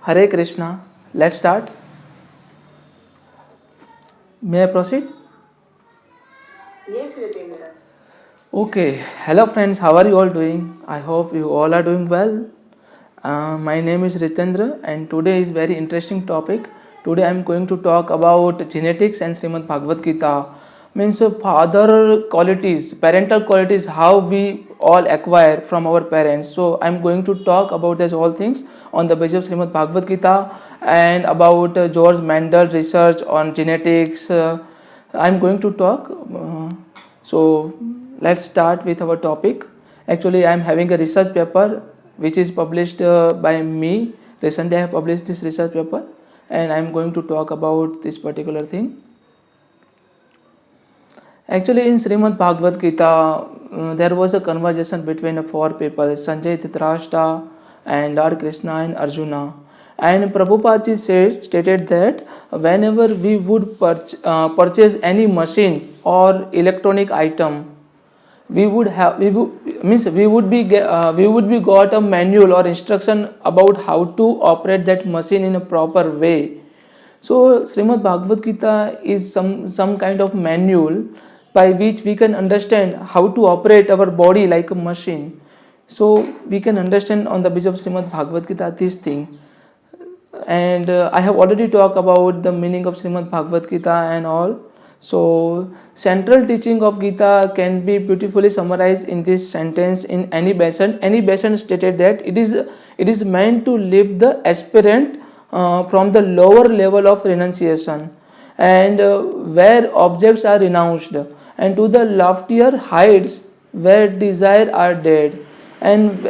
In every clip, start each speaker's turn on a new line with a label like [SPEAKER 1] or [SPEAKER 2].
[SPEAKER 1] Hare Krishna. Let's start. May I proceed?
[SPEAKER 2] Yes, Ritendra.
[SPEAKER 1] Okay. Hello, friends. How are you all doing? I hope you all are doing well. My name is Ritendra, and today is very interesting topic. Today I am going to talk about genetics and Srimad Bhagavad Gita. Means father qualities, parental qualities, how we all acquire from our parents. So I am going to talk about these all things on the basis of Srimad Bhagavad Gita and about George Mendel research on genetics. I am going to talk. So let's start with our topic. Actually, I am having a research paper which is published by me. Recently, I have published this research paper, and I am going to talk about this particular thing. Actually, in Srimad Bhagavad Gita, there was a conversation between four people: Sanjay, Dhritarashtra, and Lord Krishna and Arjuna. And Prabhupada ji stated that whenever we would purchase any machine or electronic item, we would be got a manual or instruction about how to operate that machine in a proper way. So Srimad Bhagavad Gita is some kind of manual by which we can understand how to operate our body like a machine. So we can understand on the basis of Srimad Bhagavad Gita this thing. And I have already talked about the meaning of Srimad Bhagavad Gita and all. So central teaching of Gita can be beautifully summarized in this sentence in any lesson. Any lesson stated that it is meant to lift the aspirant from the lower level of renunciation, and where objects are renounced, and to the loftier heights where desire are dead, and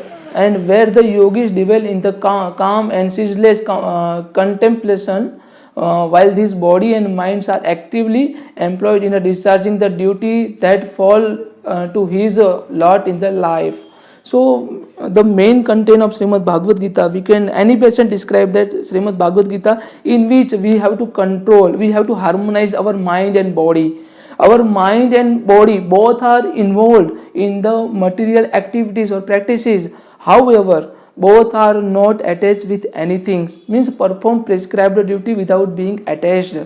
[SPEAKER 1] where the yogis dwell in the calm and ceaseless contemplation, while this body and minds are actively employed in discharging the duty that fall to his lot in the life. So the main content of Srimad Bhagavad Gita, we can any patient describe that Srimad Bhagavad Gita, in which we have to control, we have to harmonize our mind and body. Our mind and body both are involved in the material activities or practices. However, both are not attached with anything, means perform prescribed duty without being attached.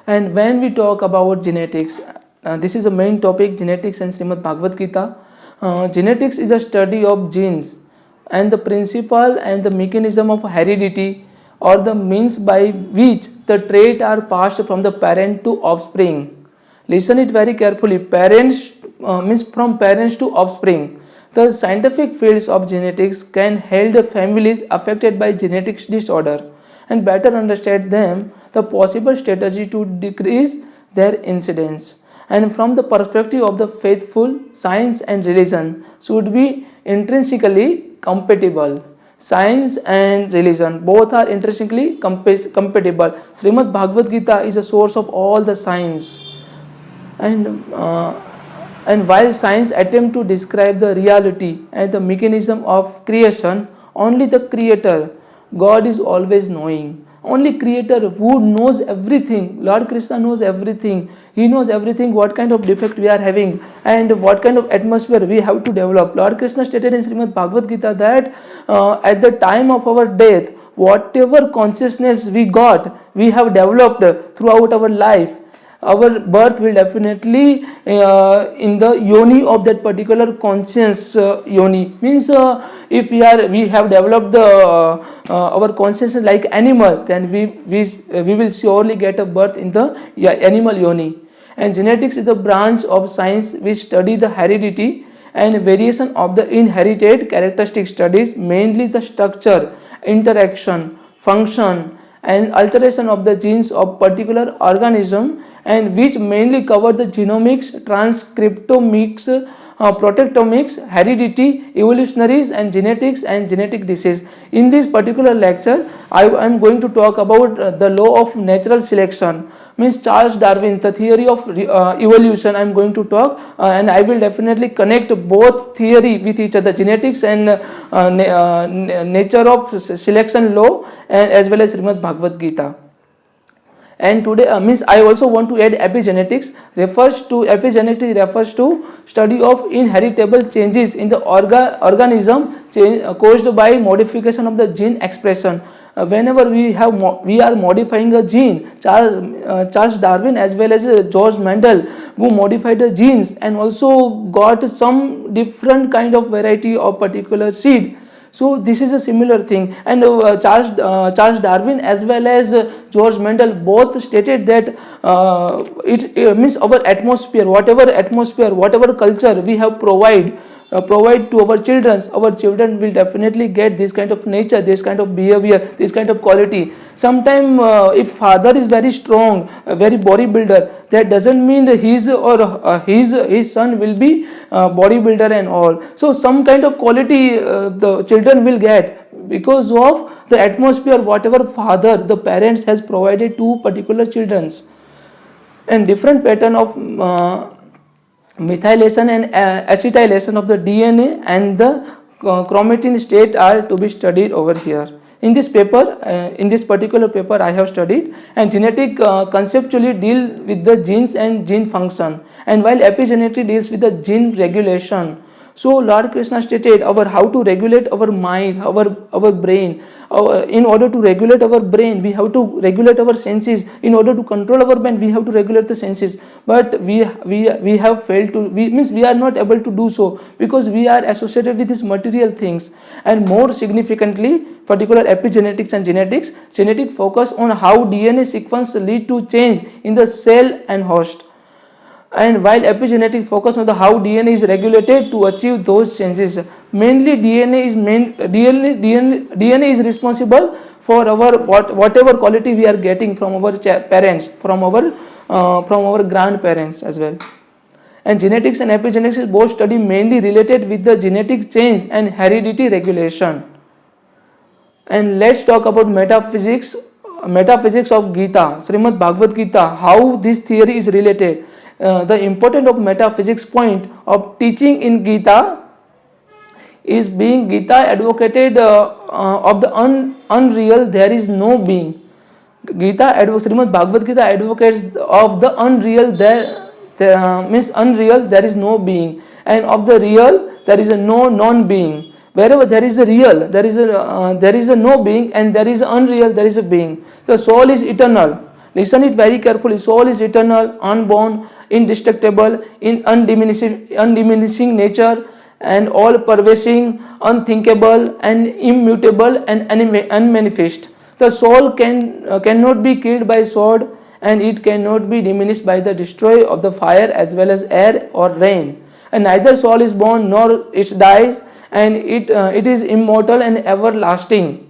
[SPEAKER 1] And when we talk about genetics, this is a main topic, genetics and Srimad Bhagavad Gita. Genetics is a study of genes and the principle and the mechanism of heredity, or the means by which the traits are passed from the parent to offspring. Listen it very carefully. Parents means from parents to offspring. The scientific fields of genetics can help families affected by genetic disorder and better understand them, the possible strategy to decrease their incidence. And from the perspective of the faithful, science and religion should be intrinsically compatible. Science and religion both are intrinsically compatible. Srimad Bhagavad Gita is a source of all the science. And while science attempts to describe the reality and the mechanism of creation, only the Creator, God, is always knowing. Only Creator who knows everything. Lord Krishna knows everything. He knows everything, what kind of defect we are having and what kind of atmosphere we have to develop. Lord Krishna stated in Srimad Bhagavad Gita that at the time of our death, whatever consciousness we got, we have developed throughout our life, our birth will definitely in the yoni of that particular conscious yoni. Means if we have developed the our consciousness like animal, then we will surely get a birth in the animal yoni. And genetics is the branch of science which study the heredity and variation of the inherited characteristic, studies mainly the structure, interaction, function and alteration of the genes of particular organism, and which mainly cover the genomics, transcriptomics, protectomics, heredity, evolutionaries and genetic disease. In this particular lecture, I am going to talk about the law of natural selection, means Charles Darwin, the theory of evolution. I am going to talk and I will definitely connect both theory with each other, genetics and nature of selection law, and as well as Srimad Bhagavad Gita. And today means I also want to add epigenetics. Epigenetics refers to study of inheritable changes in the organism caused by modification of the gene expression. Whenever we are modifying a gene, Charles Darwin as well as George Mendel, who modified the genes and also got some different kind of variety of particular seed. So this is a similar thing, and Charles Darwin as well as George Mendel both stated that it means our atmosphere, whatever culture we have provide to our children will definitely get this kind of nature, this kind of behavior, this kind of quality. Sometime if father is very strong, very bodybuilder, that doesn't mean that his son will be bodybuilder and all. So some kind of quality the children will get because of the atmosphere, whatever father, the parents has provided to particular children's. And different pattern of methylation and acetylation of the DNA and the chromatin state are to be studied over here. In this particular paper I have studied, and genetic conceptually deal with the genes and gene function, and while epigenetic deals with the gene regulation. So Lord Krishna stated how to regulate our mind, our brain. In order to regulate our brain, we have to regulate our senses. In order to control our mind, we have to regulate the senses. But we have failed to. We are not able to do so because we are associated with these material things. And more significantly, particular epigenetics and genetics, genetic focus on how DNA sequence lead to change in the cell and host. And while epigenetic focus on the how DNA is regulated to achieve those changes, mainly DNA is responsible for our whatever quality we are getting from our parents, from our grandparents as well. And genetics and epigenetics is both study mainly related with the genetic change and heredity regulation. And let's talk about metaphysics of Gita, Srimad Bhagavad Gita, how this theory is related. The importance of metaphysics point of teaching in Gita is being Gita advocated of the unreal there is no being. Srimad Bhagavad Gita advocates of the unreal means unreal there is no being, and of the real there is a no non-being. Wherever there is a real, there is a no being, and there is unreal, there is a being. The soul is eternal. Listen it very carefully. Soul is eternal, unborn, indestructible, in undiminishing nature, and all-pervading, unthinkable, and immutable, and unmanifest. The soul cannot be killed by sword, and it cannot be diminished by the destroy of the fire as well as air or rain. And neither soul is born nor it dies, and it is immortal and everlasting.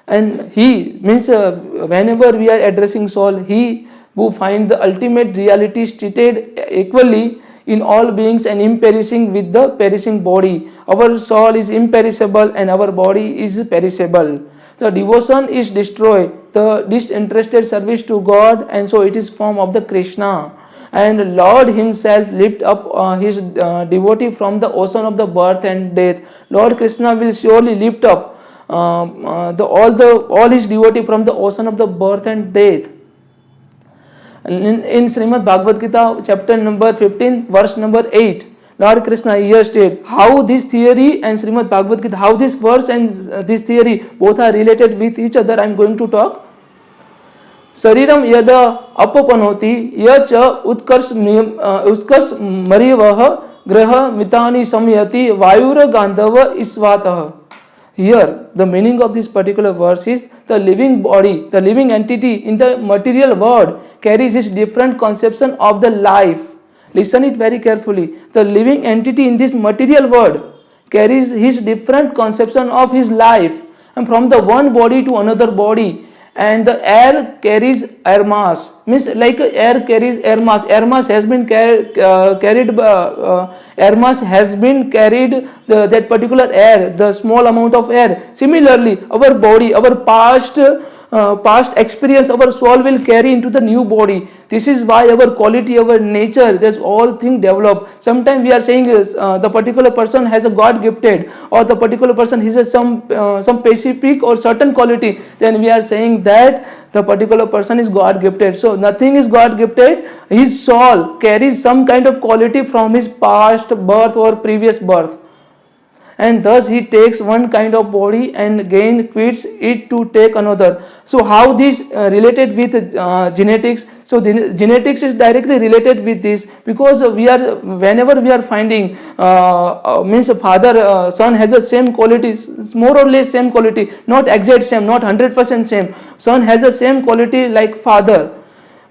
[SPEAKER 1] And he means whenever we are addressing soul, he who finds the ultimate reality stated equally in all beings and imperishing with the perishing body. Our soul is imperishable and our body is perishable. The devotion is destroyed, the disinterested service to God, and so it is form of the Krishna. And Lord himself lift up his devotee from the ocean of the birth and death. Lord Krishna will surely lift up all his devotee from the ocean of the birth and death. In Srimad Bhagavad Gita, chapter number 15, verse number 8, Lord Krishna here state how this theory and Srimad Bhagavad Gita, how this verse and this theory both are related with each other. I am going to talk. शरीरम यदा अपपनोति यच उत्कर्ष मरीवह ग्रह मितानि समयति वायुर गांधव ईश्वातः. Here the meaning of this particular verse is the living body, the living entity in the material world carries its different conception of the life. Listen it very carefully. The living entity in this material world carries his different conception of his life, and from the one body to another body. And the air carries air mass, means like air carries air mass. Air mass has been carried that particular air, the small amount of air. Similarly, our body, our past past experience our soul will carry into the new body. This is why our quality, our nature, there's all thing develop. Sometimes we are saying the particular person has a God gifted, or the particular person has some specific or certain quality, then we are saying that the particular person is God gifted. So nothing is God gifted. His soul carries some kind of quality from his past birth or previous birth, and thus he takes one kind of body and again quits it to take another. So how this related with genetics? So the genetics is directly related with this, because whenever we are finding means father son has the same qualities, more or less same quality, not exact same, not 100% same. Son has the same quality like father,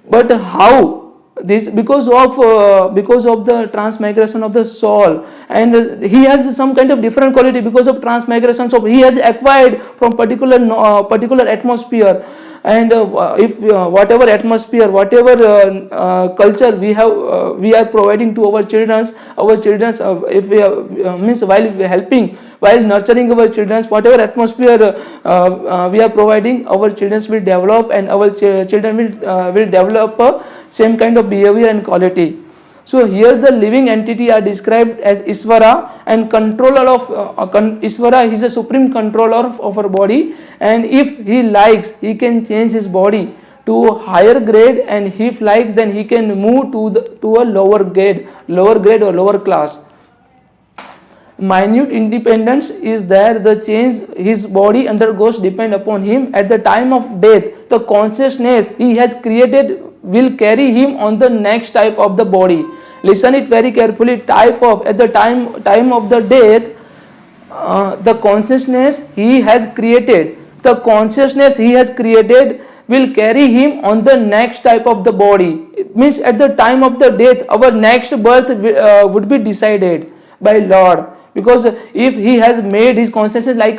[SPEAKER 1] but how this? Because of the transmigration of the soul, and he has some kind of different quality because of transmigration. So he has acquired from particular atmosphere, and if whatever atmosphere, whatever culture we are providing to our children, if we means while helping, while nurturing our children, whatever atmosphere we are providing, our children will develop, and our children will develop same kind of behavior and quality. So here the living entity are described as Isvara, and controller of Isvara is a supreme controller of our body, and if he likes, he can change his body to higher grade, and if likes, then he can move to a lower grade or lower class. Minute independence is there. The change his body undergoes depend upon him. At the time of death, the consciousness he has created will carry him on the next type of the body. Listen it very carefully. Type of, at the time of the death, the consciousness he has created, will carry him on the next type of the body. It means at the time of the death, our next birth would be decided by Lord. Because if he has made his consciousness like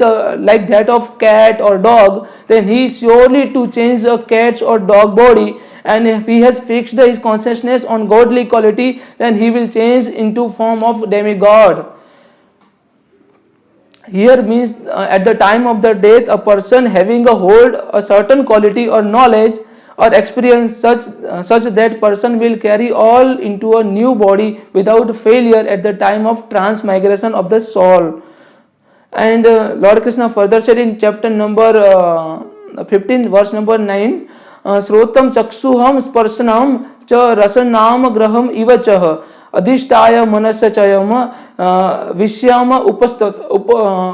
[SPEAKER 1] that of cat or dog, then he is surely to change a cat or dog body. And if he has fixed his consciousness on godly quality, then he will change into form of demigod. Here means at the time of the death, a person having a certain quality or knowledge or experience such that person will carry all into a new body without failure at the time of transmigration of the soul. And Lord Krishna further said in chapter number 15, verse number 9, Srotam chaksuham sparshanam cha rasanam graham iva chah adhishtaya manasya chayam vishyama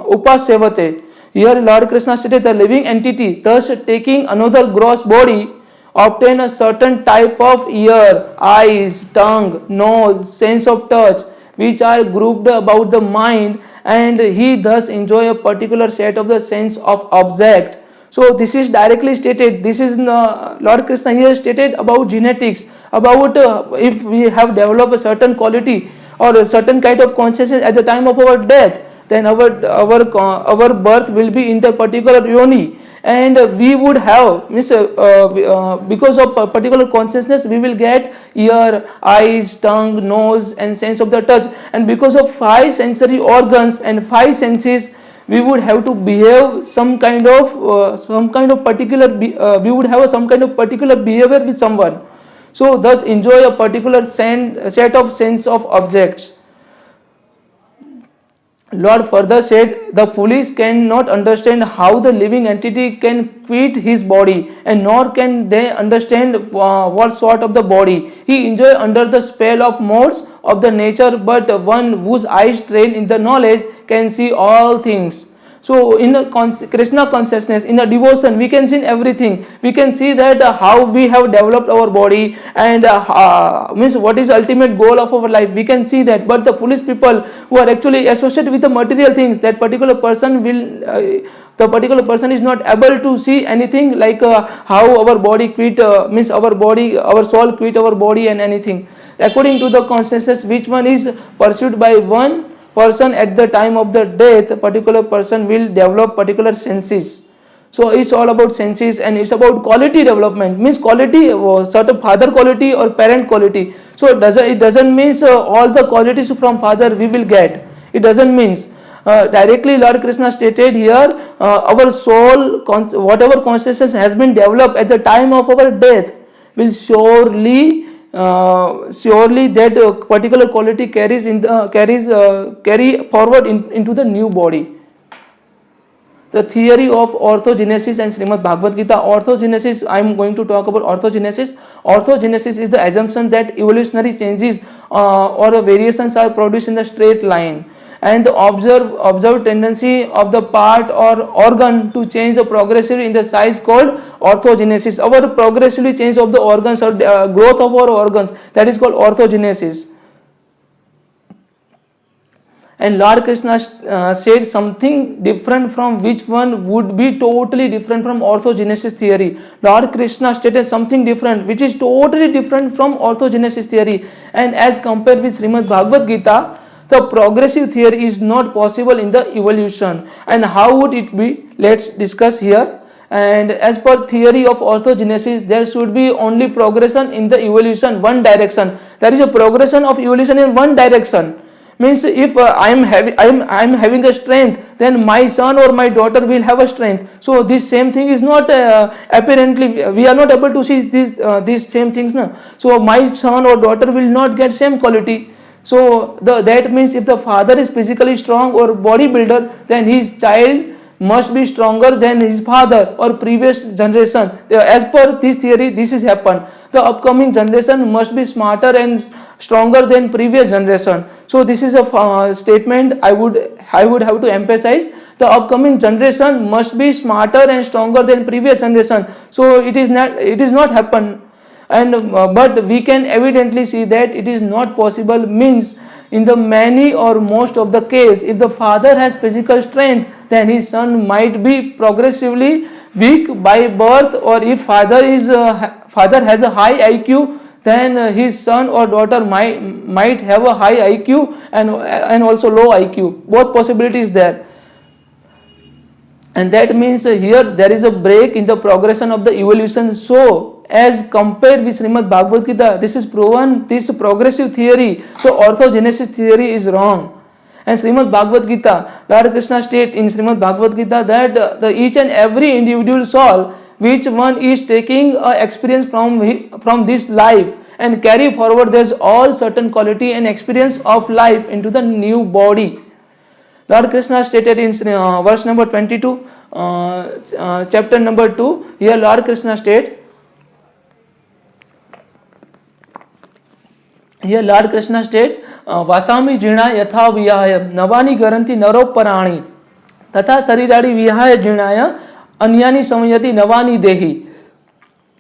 [SPEAKER 1] upasevate. Here Lord Krishna stated the living entity, thus taking another gross body, obtain a certain type of ear, eyes, tongue, nose, sense of touch, which are grouped about the mind, and he thus enjoy a particular set of the sense of object. So this is directly stated. This is Lord Krishna here stated about genetics, about if we have developed a certain quality or a certain kind of consciousness at the time of our death, then our birth will be in the particular yoni, and we would have because of particular consciousness we will get ear, eyes, tongue, nose, and sense of the touch, and because of 5 sensory organs and 5 senses, we would have to behave some kind of particular we would have some kind of particular behavior with someone. So thus enjoy a particular set of sense of objects. Lord further said, the foolish cannot understand how the living entity can quit his body, and nor can they understand what sort of the body he enjoy under the spell of modes of the nature, but one whose eyes trained in the knowledge can see all things. So in the Krishna consciousness, in the devotion, we can see everything. We can see that how we have developed our body, and means what is the ultimate goal of our life. We can see that. But the foolish people who are actually associated with the material things, that particular person is not able to see anything like how our body quit, our soul quit our body and anything. According to the consciousness, which one is pursued by one person at the time of the death, a particular person will develop particular senses. So it's all about senses, and it's about quality development. Means quality, certain father quality or parent quality. So it doesn't mean all the qualities from father we will get. It doesn't mean Directly Lord Krishna stated here, our soul, whatever consciousness has been developed at the time of our death, will surely that particular quality carry forward into the new body. The theory of orthogenesis and Srimad Bhagavad Gita. Orthogenesis, I am going to talk about orthogenesis. Orthogenesis is the assumption that evolutionary changes or variations are produced in the straight line, and the observed tendency of the part or organ to change progressively in the size called orthogenesis. Our progressively change of the organs or growth of our organs, that is called orthogenesis. And Lord Krishna said something different, from which one would be totally different from orthogenesis theory. Lord Krishna stated something different, which is totally different from orthogenesis theory. And as compared with Srimad Bhagavad Gita, the progressive theory is not possible in the evolution. And how would it be? Let's discuss here. And as per theory of orthogenesis, there should be only progression in the evolution, one direction. There is a progression of evolution in one direction. Means if I am having a strength, then my son or my daughter will have a strength. So this same thing is not apparently, we are not able to see these same things. No? So my son or daughter will not get same quality. So that means if the father is physically strong or bodybuilder, then his child must be stronger than his father or previous generation. As per this theory, this has happened. The upcoming generation must be smarter and stronger than previous generation. So this is a statement I would have to emphasize. The upcoming generation must be smarter and stronger than previous generation. So it is not happen. And but we can evidently see that it is not possible. Means in the many or most of the case, if the father has physical strength, then his son might be progressively weak by birth, or if father has a high IQ, then his son or daughter might have a high IQ and also low IQ. Both possibilities there. And that means here there is a break in the progression of the evolution. So as compared with Srimad Bhagavad Gita, this is proven, this progressive theory, the orthogenesis theory is wrong. And Srimad Bhagavad Gita, Lord Krishna states in Srimad Bhagavad Gita that each and every individual soul, which one is taking experience from this life and carry forward there's all certain quality and experience of life into the new body. Lord Krishna stated in verse number 22, chapter number 2, here Lord Krishna stated, वासामि जीर्णा यथा विहाय नवानि गरन्ति नरोपराणि तथा शरीराणि विहाय जीर्णाय अन्यानि संयति नवानि देहि.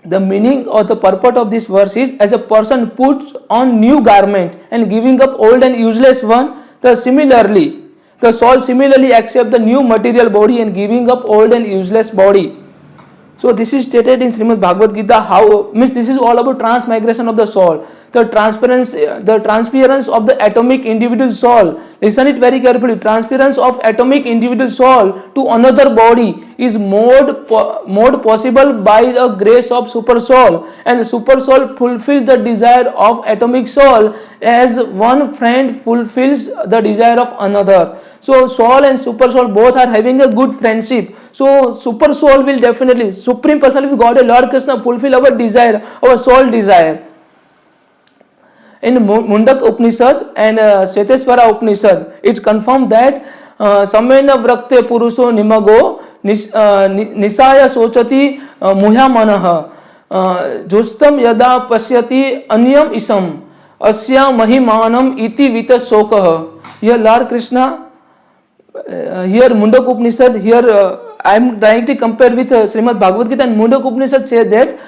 [SPEAKER 1] The meaning or the purport of this verse is, as a person puts on new garment and giving up old and useless one, the soul similarly accepts the new material body and giving up old and useless body. So this is stated in Srimad Bhagavad Gita. How means this is all about transmigration of the soul, the transference of the atomic individual soul. Listen it very carefully. Transference of atomic individual soul to another body is made possible by the grace of super soul, and the super soul fulfills the desire of atomic soul as one friend fulfills the desire of another. So soul and super soul both are having a good friendship. So super soul will definitely, Supreme Personality of Godhead, Lord Krishna, fulfill our desire, our soul desire. In Mundak Upanishad and Sveteshwara Upanishad, it's confirmed that Samena Vrakte Purusho Nimago Nisaya Sochati Muhya Manaha Justam Yada Pasyati Anyam Isam Asya Mahimanam Iti Vita Sokaha. Here Lord Krishna, here Mundak Upanishad, here I am trying to compare with Srimad Bhagavad Gita, and Mundak Upanishad says that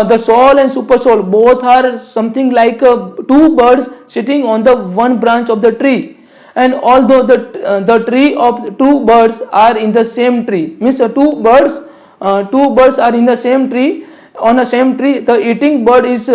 [SPEAKER 1] the soul and super soul both are something like two birds sitting on the one branch of the tree. And although the tree of two birds are in the same tree, means two birds are in the same tree, on the same tree, the eating bird is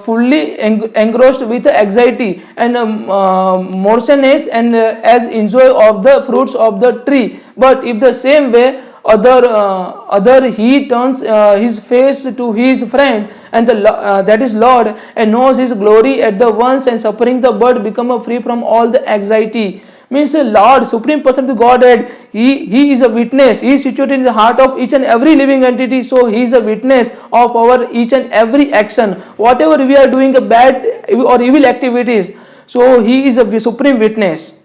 [SPEAKER 1] fully engrossed with anxiety and motionless and as enjoy of the fruits of the tree. But if the same way other he turns his face to his friend, and that is Lord, and knows his glory at the once, and suffering the bird become free from all the anxiety. means Lord, Supreme Person of the Godhead, He is a witness. He is situated in the heart of each and every living entity. So He is a witness of our each and every action. Whatever we are doing, a bad or evil activities, so He is a supreme witness.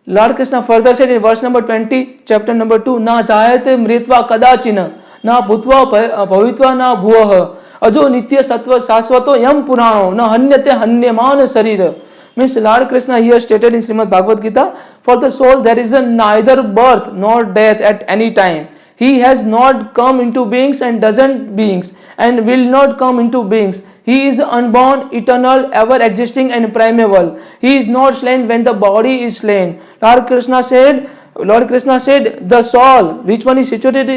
[SPEAKER 1] Lord Krishna further said in verse number 20, chapter number 2, Na jayate mritva kadachina, na bhutva bhavitva na bhuah, ajo nitya sattva sasvato yam purano, na hanyate hanyamana sarira. Means Lord Krishna here stated in Srimad Bhagavad Gita, for the soul there is neither birth nor death at any time. He has not come into beings and doesn't beings and will not come into beings. He is unborn, eternal, ever existing and primeval. He is not slain when the body is slain. Lord Krishna said, the soul, which one is situated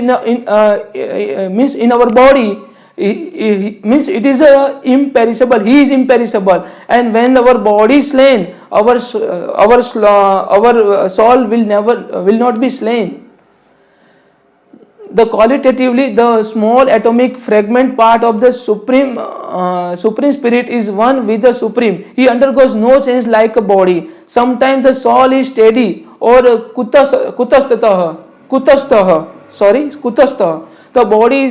[SPEAKER 1] means in our body, means it is imperishable. He is imperishable, and when our body is slain, our soul will not be slain. The qualitatively, the small atomic fragment part of the supreme spirit is one with the supreme. He undergoes no change like a body. Sometimes the soul is steady or kutastha. The body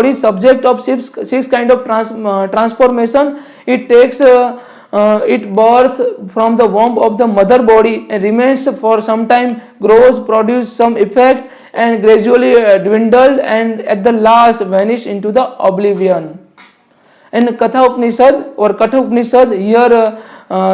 [SPEAKER 1] is subject of six kind of transformation. It takes it birth from the womb of the mother body and remains for some time, grows, produces some effect, and gradually dwindled, and at the last vanish into the oblivion. And Katha Upanishad or Katha Upanishad here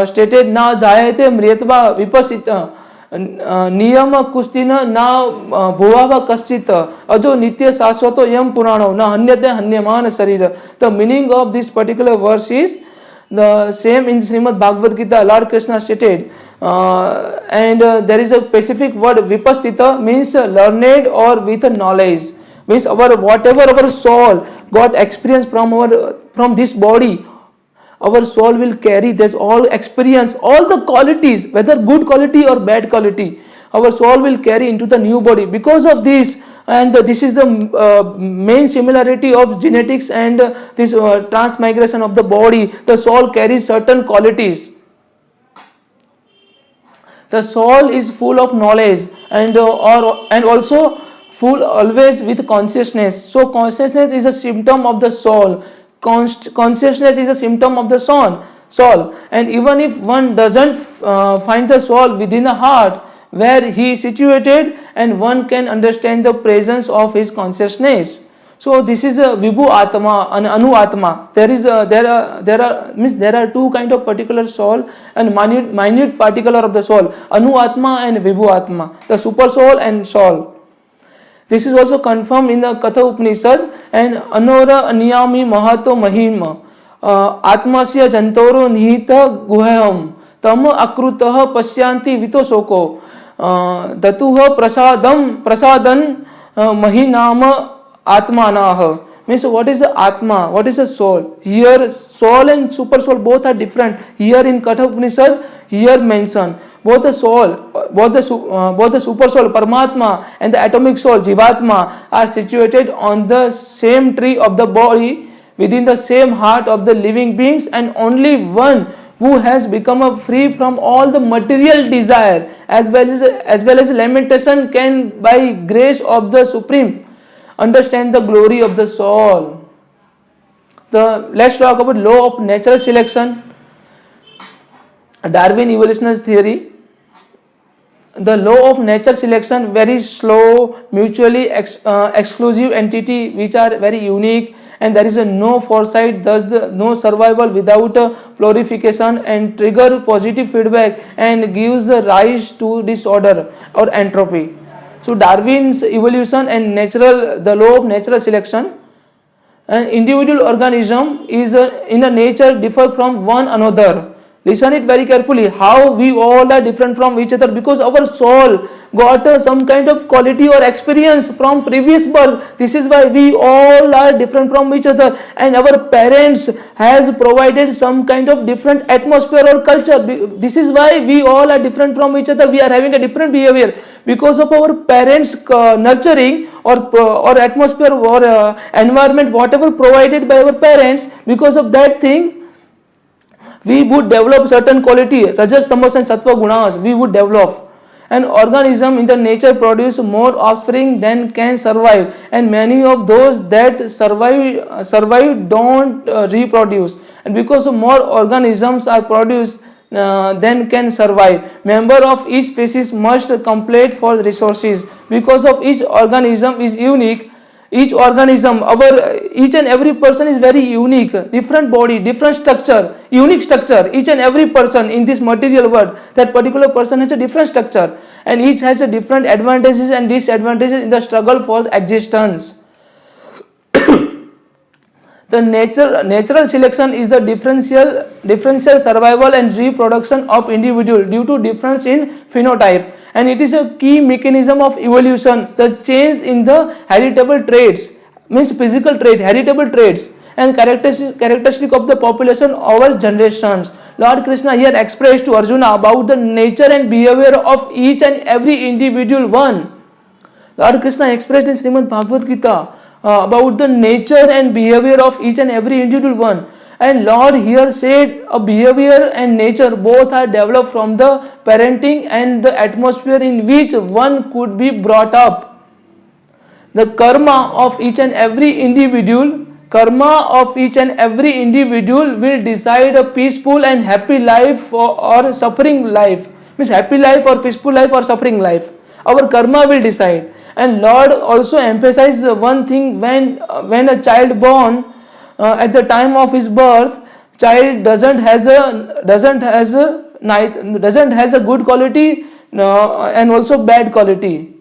[SPEAKER 1] stated, Na jayate mryatva vipasita niyama kustina na bhuvava kaschita ajo nitya sasvato yam purano na hanyate hanyamana sarira. The meaning of this particular verse is the same in Srimad Bhagavad Gita. Lord Krishna stated, and there is a specific word vipastita, means learned or with knowledge. Means whatever our soul got experience from this body, our soul will carry this all experience, all the qualities, whether good quality or bad quality, our soul will carry into the new body. Because of this, and this is the main similarity of genetics and this transmigration of the body, the soul carries certain qualities. The soul is full of knowledge and also full always with consciousness. So consciousness is a symptom of the soul. Consciousness is a symptom of the soul. And even if one doesn't find the soul within the heart where he is situated, and one can understand the presence of his consciousness. So this is a Vibhu Atma and Anu Atma. There are two kind of particular soul and minute particular of the soul, Anu Atma and Vibhu Atma, the super soul and soul. This is also confirmed in the Katha Upanishad, and Anora Aniyami Mahato Mahima Atmasya Jantoro Nihita Guham Tam Akrutah Pasyanti Vitosoko Datuha Prasadan Mahinama Atmanah. Means what is the Atma? What is the soul? Here soul and super soul both are different. Here in Katha Upanishad, here mentioned both the soul, both the super soul Paramatma and the atomic soul Jivatma are situated on the same tree of the body, within the same heart of the living beings, and only one who has become free from all the material desire as well as lamentation can, by grace of the Supreme, understand the glory of the soul. Let's talk about law of natural selection. Darwin evolutionary theory. The law of nature selection, very slow, mutually exclusive entity which are very unique, and there is no foresight, thus no survival without proliferation, and trigger positive feedback and gives rise to disorder or entropy. So Darwin's evolution and the law of natural selection. An individual organism is in a nature differ from one another. Listen it very carefully, how we all are different from each other, because our soul got some kind of quality or experience from previous birth. This is why we all are different from each other, and our parents has provided some kind of different atmosphere or culture. This is why we all are different from each other. We are having a different behavior because of our parents nurturing or atmosphere or environment, whatever provided by our parents. Because of that thing, we would develop certain quality, rajas, tamas and sattva gunas we would develop. An organism in the nature produce more offspring than can survive, and many of those that survive don't reproduce, and because more organisms are produced than can survive, member of each species must compete for resources. Because of each organism is unique, each organism, our each and every person is very unique, different body, different structure, unique structure. Each and every person in this material world, that particular person has a different structure, and each has a different advantages and disadvantages in the struggle for existence. The natural selection is the differential survival and reproduction of individual due to difference in phenotype, and it is a key mechanism of evolution. The change in the heritable traits, means physical trait, heritable traits and characteristic of the population over generations. Lord Krishna here expressed to Arjuna about the nature and behavior of each and every individual one. Lord Krishna expressed in Srimad Bhagavad Gita about the nature and behavior of each and every individual one. And Lord here said a behavior and nature both are developed from the parenting and the atmosphere in which one could be brought up. The karma of each and every individual will decide a peaceful and happy life or suffering life. Means happy life or peaceful life or suffering life. Our karma will decide. And Lord also emphasizes one thing: when a child born, at the time of his birth, child doesn't has a good quality and also bad quality.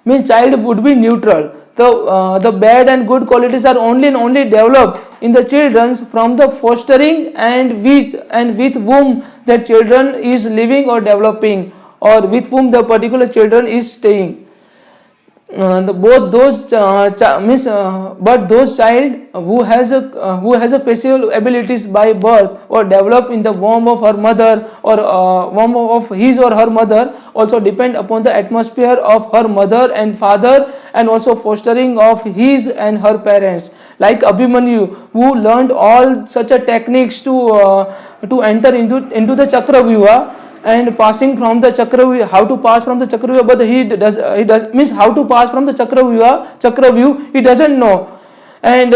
[SPEAKER 1] Means child would be neutral. The bad and good qualities are only developed in the children from the fostering and with whom the children is living or developing, or with whom the particular children is staying. But those child who has a special abilities by birth or develop in the womb of her mother or womb of his or her mother also depend upon the atmosphere of her mother and father, and also fostering of his and her parents. Like Abhimanyu, who learned all such a techniques to enter into the Chakravyuha, and passing from the Chakravyuha, how to pass from the Chakravyuha, but he does means how to pass from the Chakravyu he doesn't know, and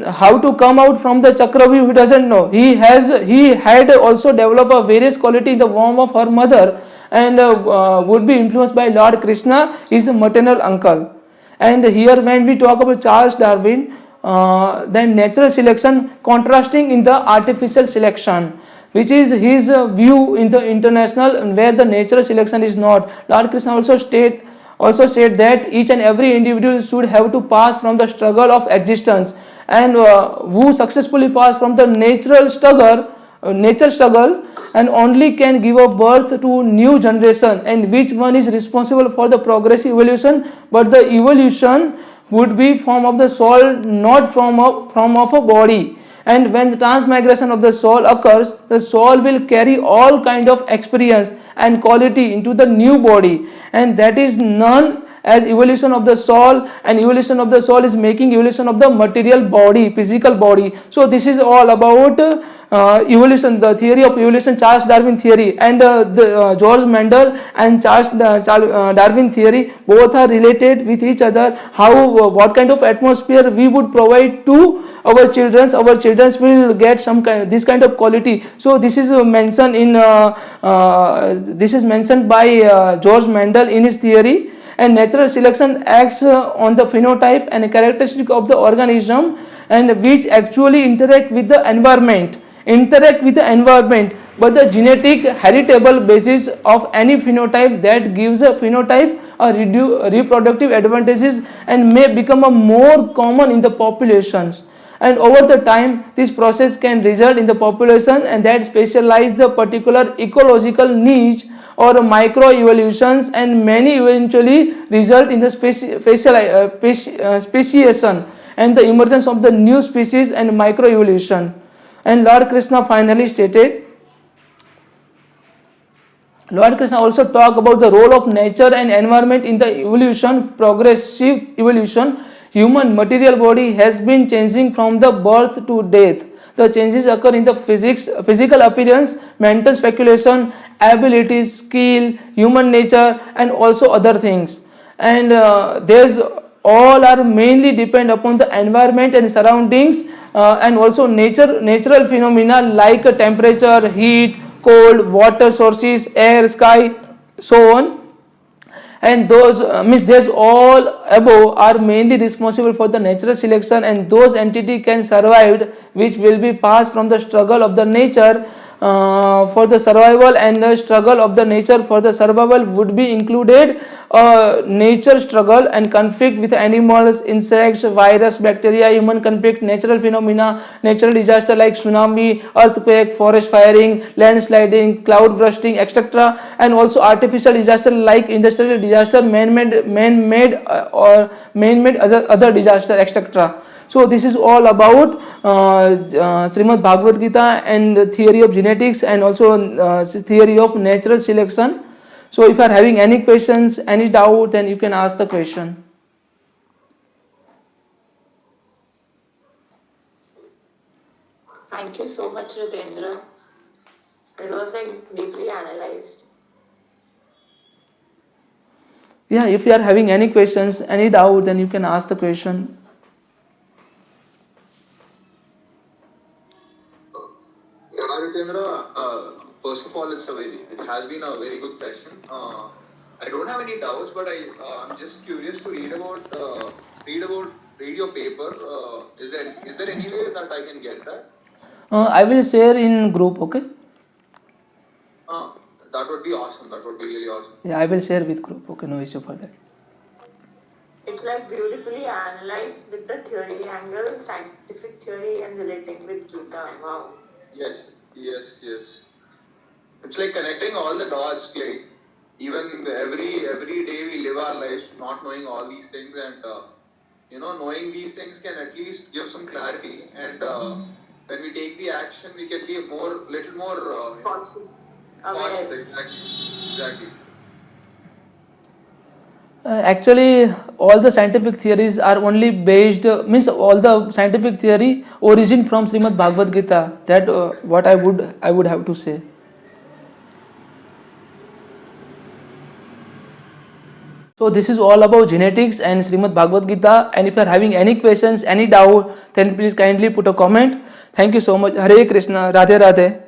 [SPEAKER 1] how to come out from the Chakravyu he doesn't know. He had also developed a various quality in the womb of her mother, and would be influenced by Lord Krishna, his maternal uncle. And here when we talk about Charles Darwin, then natural selection contrasting in the artificial selection, which is his view in the international, where the natural selection is not. Lord Krishna also said that each and every individual should have to pass from the struggle of existence, and who successfully pass from the nature struggle and only can give a birth to new generation, and which one is responsible for the progressive evolution. But the evolution would be form of the soul, not from of a body. And when the transmigration of the soul occurs, the soul will carry all kind of experience and quality into the new body, and that is known as evolution of the soul. And evolution of the soul is making evolution of the material body, physical body. So this is all about evolution, the theory of evolution, Charles Darwin theory, and George Mendel and Charles Darwin theory, both are related with each other. How what kind of atmosphere we would provide to our children will get this kind of quality. So this is mentioned by George Mendel in his theory. And natural selection acts on the phenotype and characteristic of the organism, and which actually interact with the environment. But the genetic heritable basis of any phenotype that gives a phenotype a reproductive advantages and may become a more common in the populations. And over the time, this process can result in the population and that specialize the particular ecological niche or micro evolutions, and many eventually result in the speciation and the emergence of the new species and micro evolution. And Lord Krishna finally stated, Lord Krishna also talked about the role of nature and environment in the evolution, progressive evolution. Human material body has been changing from the birth to death. The changes occur in the physical appearance, mental speculation, abilities, skill, human nature, and also other things. And there's all are mainly depend upon the environment and surroundings, and also natural phenomena like temperature, heat, cold, water sources, air, sky, so on. And those means these all above are mainly responsible for the natural selection, and those entity can survive which will be passed from the struggle of the nature for the survival, and the struggle of the nature for the survival would be included nature struggle and conflict with animals, insects, virus, bacteria, human conflict, natural phenomena, natural disaster like tsunami, earthquake, forest firing, landsliding, cloud bursting, etc., and also artificial disaster like industrial disaster, man-made or man-made other disaster, etc. So this is all about Srimad Bhagavad Gita and the theory of genetics, and also theory of natural selection. So if you are having any questions, any doubt, then you can ask the question.
[SPEAKER 2] Thank you so much, Ritendra. It was like deeply analyzed.
[SPEAKER 1] Yeah, if you are having any questions, any doubt, then you can ask the question.
[SPEAKER 3] Yeah, Ritendra, first of all, it has been a very good session. I don't have any doubts, but I'm just curious to read your paper. Is there any way that I can get that?
[SPEAKER 1] I will share in group, okay?
[SPEAKER 3] That would be awesome. That would be really awesome.
[SPEAKER 1] Yeah, I will share with group, okay? No issue for that.
[SPEAKER 2] It's like beautifully analyzed with the theory angle, scientific theory, and relating with Gita. Wow.
[SPEAKER 3] Yes. It's like connecting all the dots. Like even every day we live our lives not knowing all these things, and knowing these things can at least give some clarity. And when we take the action, we can be little more
[SPEAKER 2] Cautious.
[SPEAKER 3] cautious. Exactly.
[SPEAKER 1] Actually, all the scientific theories are only based, means all the scientific theory origin from Srimad Bhagavad Gita. That what I would have to say. So this is all about genetics and Srimad Bhagavad Gita. And if you are having any questions, any doubt, then please kindly put a comment. Thank you so much. Hare Krishna. Radhe Radhe.